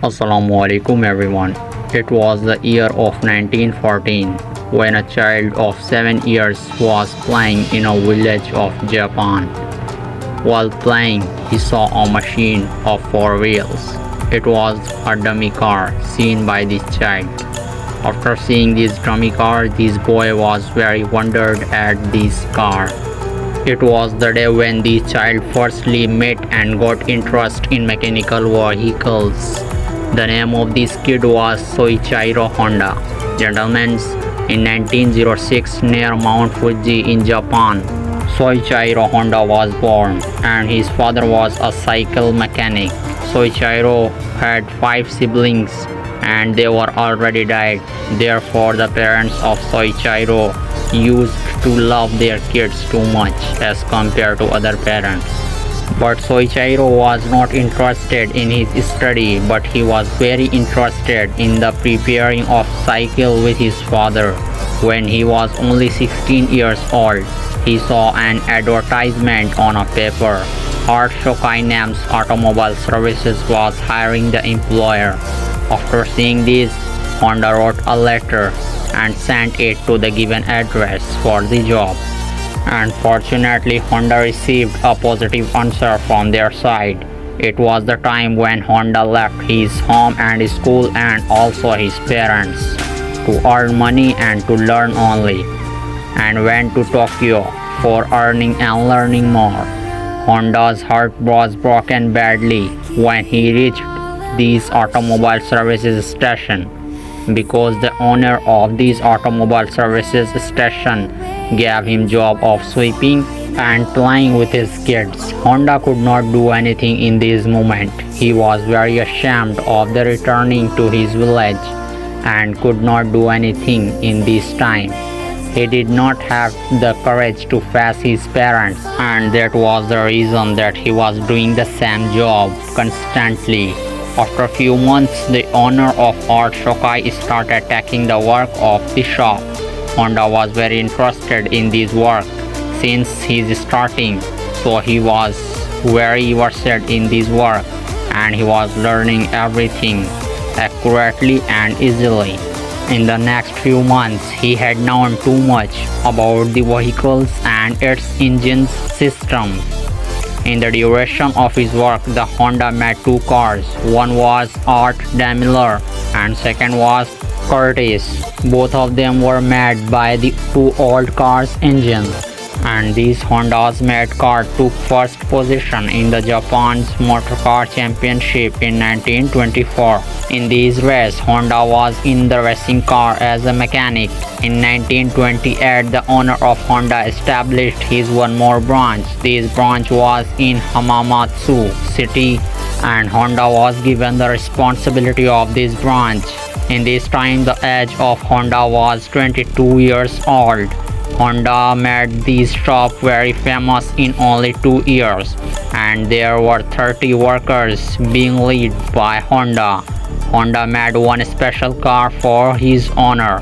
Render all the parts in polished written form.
Assalamualaikum everyone. It was the year of 1914 when a child of 7 years was playing in a village of Japan. While playing, he saw a machine of 4 wheels. It was a dummy car seen by this child. After seeing this dummy car, this boy was very wondered at this car. It was the day when the child firstly met and got interest in mechanical vehicles. The name of this kid was Soichiro Honda. Gentlemen, in 1906 near Mount Fuji in Japan, Soichiro Honda was born and his father was a cycle mechanic. Soichiro had 5 siblings and they were already died. Therefore, the parents of Soichiro used to love their kids too much as compared to other parents. But Soichiro was not interested in his study, but he was very interested in the preparing of cycle with his father. When he was only 16 years old, he saw an advertisement on a paper. Art Shokai Name's Automobile Services was hiring the employer. After seeing this, Honda wrote a letter and sent it to the given address for the job. And fortunately, Honda received a positive answer from their side. It was the time when Honda left his home and his school and also his parents to earn money and to learn only, and went to Tokyo for earning and learning more. Honda's heart was broken badly when he reached this automobile services station, because the owner of this automobile services station gave him job of sweeping and playing with his kids. Honda could not do anything in this moment. He was very ashamed of the returning to his village and could not do anything in this time. He did not have the courage to face his parents, and that was the reason that he was doing the same job constantly. After a few months, the owner of Art Shokai started taking the work of the shop. Honda was very interested in this work since he's starting, so he was very versed in this work and he was learning everything accurately and easily. In the next few months, he had known too much about the vehicles and its engine system. In the duration of his work, the Honda made 2 cars. One was Art Daimler and second was Curtiss. Both of them were made by the 2 old cars' engines, and these Honda's made car took first position in the Japan's Motor Car Championship in 1924. In this race, Honda was in the racing car as a mechanic. In 1928, the owner of Honda established his one more branch. This branch was in Hamamatsu City, and Honda was given the responsibility of this branch. In this time, the age of Honda was 22 years old. Honda made this shop very famous in only 2 years, and there were 30 workers being led by Honda. Honda made one special car for his owner.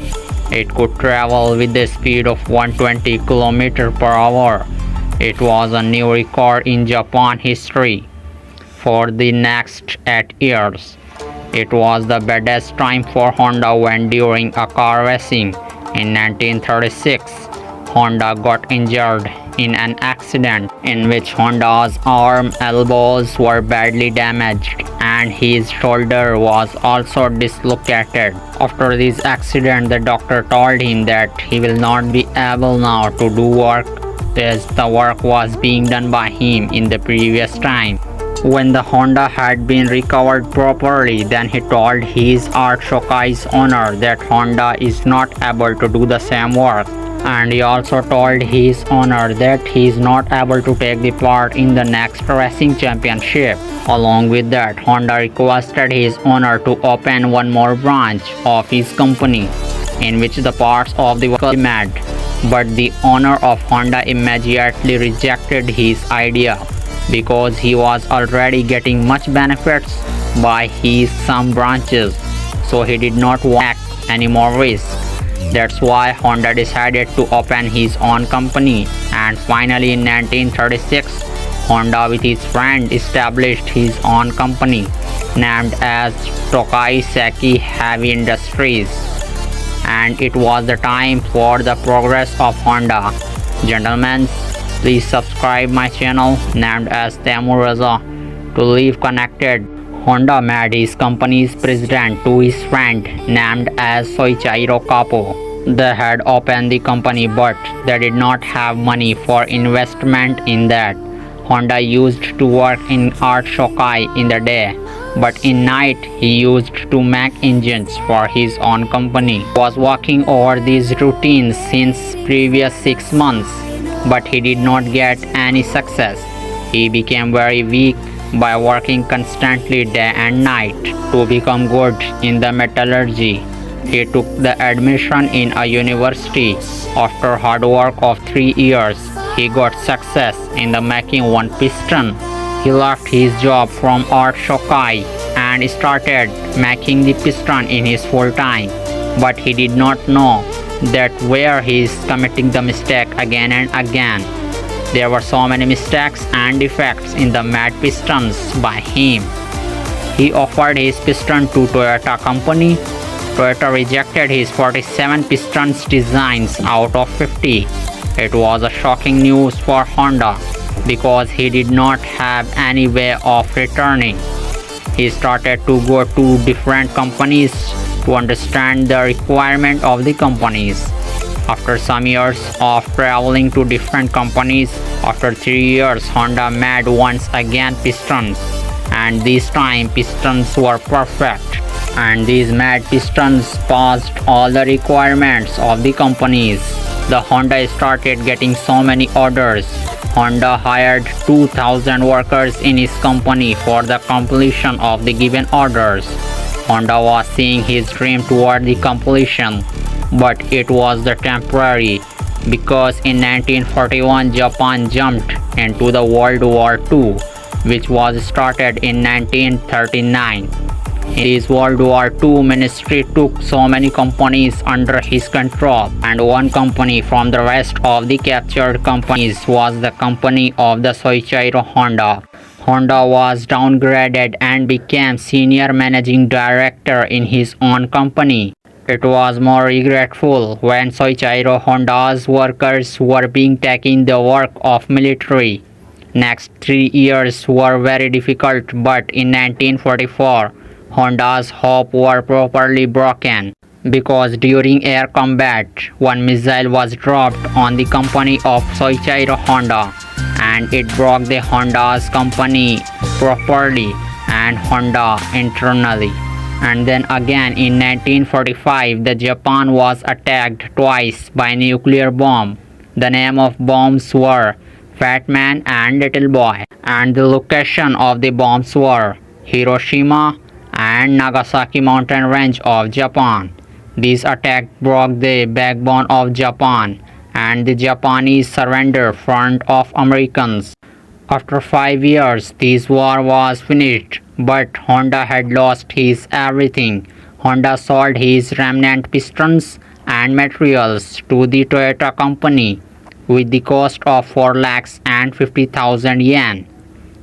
It could travel with the speed of 120 km per hour. It was a new record in Japan history. For the next 8 years, it was the baddest time for Honda when during a car racing. In 1936, Honda got injured in an accident in which Honda's arm, elbows were badly damaged and his shoulder was also dislocated. After this accident, the doctor told him that he will not be able now to do work as the work was being done by him in the previous time. When the Honda had been recovered properly, then he told his Art Shokai's owner that Honda is not able to do the same work. And he also told his owner that he is not able to take the part in the next racing championship. Along with that, Honda requested his owner to open one more branch of his company in which the parts of the vehicle made. But the owner of Honda immediately rejected his idea because he was already getting much benefits by his some branches, so he did not want any more risk. That's why Honda decided to open his own company, and finally in 1936, Honda with his friend established his own company. named as Tokai Seki Heavy Industries, and it was the time for the progress of Honda. Gentlemen, please subscribe my channel named as Taimur Raza to live connected. Honda made his company's president to his friend named as Soichiro Kapo. They had opened the company but they did not have money for investment in that. Honda used to work in Art Shokai in the day, but in night he used to make engines for his own company. He was working over these routines since previous 6 months, but he did not get any success. He became very weak by working constantly day and night to become good in the metallurgy. He took the admission in a university. After hard work of 3 years, he got success in the making one piston. He left his job from Art Shokai and started making the piston in his full time. But he did not know that where he is committing the mistake again and again. There were so many mistakes and defects in the made pistons by him. He offered his piston to Toyota company. Toyota rejected his 47 pistons designs out of 50. It was a shocking news for Honda because he did not have any way of returning. He started to go to different companies to understand the requirement of the companies. After some years of traveling to different companies, after 3 years Honda made once again pistons, and this time pistons were perfect, and these made pistons passed all the requirements of the companies. The Honda started getting so many orders. Honda hired 2,000 workers in his company for the completion of the given orders. Honda was seeing his dream toward the completion, but it was the temporary because in 1941 Japan jumped into the World War II, which was started in 1939. His World War II ministry took so many companies under his control, and one company from the rest of the captured companies was the company of the Soichiro Honda. Honda was downgraded and became senior managing director in his own company. It was more regretful when Soichiro Honda's workers were being taken the work of military. Next 3 years were very difficult, but in 1944, Honda's hopes were properly broken because during air combat, one missile was dropped on the company of Soichiro Honda, and it broke the Honda's company properly and Honda internally. And then again in 1945, the Japan was attacked twice by nuclear bomb. The name of bombs were Fat Man and Little Boy, and the location of the bombs were Hiroshima and Nagasaki mountain range of Japan. These attacks broke the backbone of Japan and the Japanese surrender front of Americans. After 5 years, this war was finished, but Honda had lost his everything. Honda sold his remnant pistons and materials to the Toyota company with the cost of 4,50,000 yen.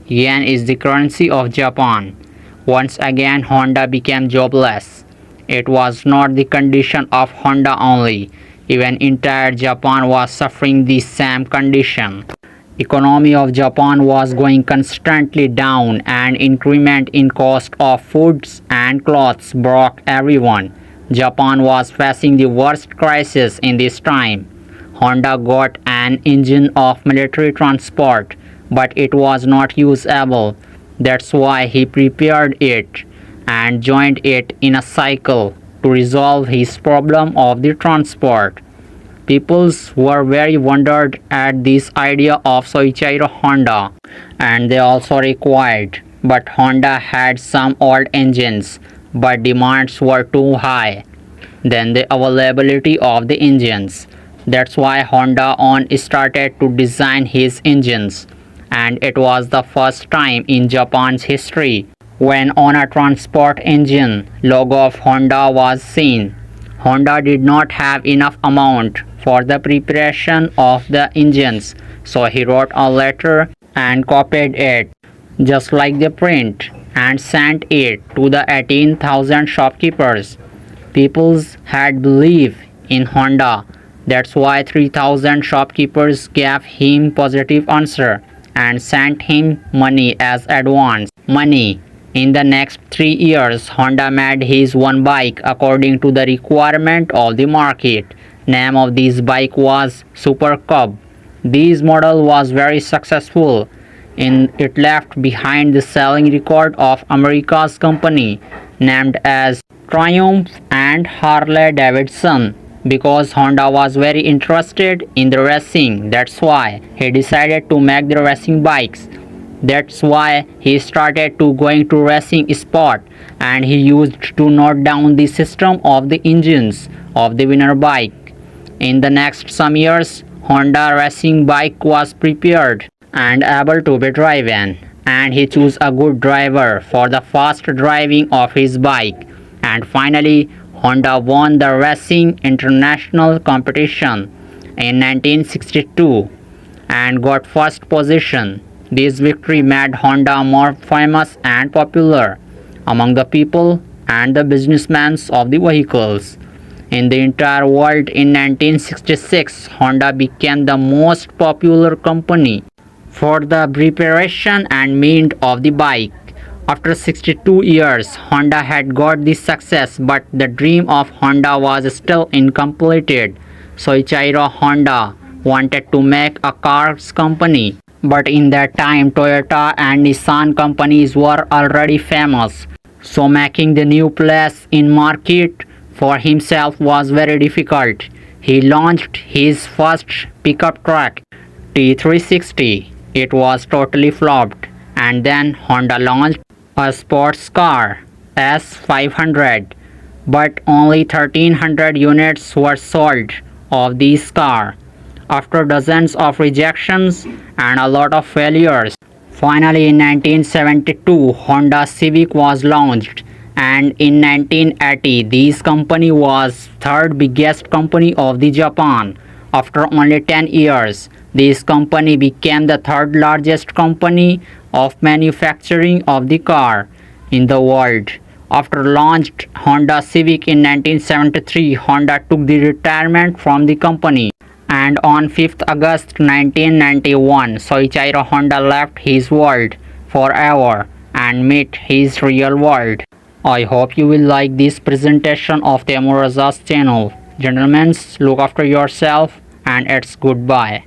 Yen is the currency of Japan. Once again Honda became jobless. It was not the condition of Honda only. Even entire Japan was suffering the same condition. Economy of Japan was going constantly down, and increment in cost of foods and clothes broke everyone. Japan was facing the worst crisis in this time. Honda got an engine of military transport, but it was not usable. That's why he prepared it and joined it in a cycle to resolve his problem of the transport. Peoples were very wondered at this idea of Soichiro Honda, and they also required, but Honda had some old engines, but demands were too high. Then the availability of the engines. That's why Honda started to design his engines, and it was the first time in Japan's history when on a transport engine logo of Honda was seen. Honda did not have enough amount for the preparation of the engines, so he wrote a letter and copied it just like the print, and sent it to the 18,000 shopkeepers. People had belief in Honda. That's why 3,000 shopkeepers gave him positive answer and sent him money as advance money. In the next 3 years, Honda made his one bike according to the requirement of the market. Name of this bike was Super Cub. This model was very successful. It left behind the selling record of America's company named as Triumph and Harley Davidson. Because Honda was very interested in the racing, that's why he decided to make the racing bikes. That's why he started to going to racing sport, and he used to note down the system of the engines of the winner bike. In the next some years, Honda racing bike was prepared and able to be driven, and he chose a good driver for the fast driving of his bike. And finally, Honda won the Racing International competition in 1962 and got first position. This victory made Honda more famous and popular among the people and the businessmen of the vehicles. In the entire world in 1966, Honda became the most popular company for the preparation and mint of the bike. After 62 years, Honda had got this success, but the dream of Honda was still incomplete. Soichiro Honda wanted to make a cars company. But in that time, Toyota and Nissan companies were already famous. So making the new place in market for himself was very difficult. He launched his first pickup truck, T360. It was totally flopped. And then Honda launched a sports car, S500. But only 1300 units were sold of this car, after dozens of rejections and a lot of failures. Finally, in 1972, Honda Civic was launched, and in 1980, this company was third biggest company of the Japan. After only 10 years, this company became the third largest company of manufacturing of the car in the world. After launched Honda Civic in 1973, Honda took the retirement from the company. And on 5th August 1991, Soichiro Honda left his world forever and met his real world. I hope you will like this presentation of Temuraza's channel. Gentlemen, look after yourself and it's goodbye.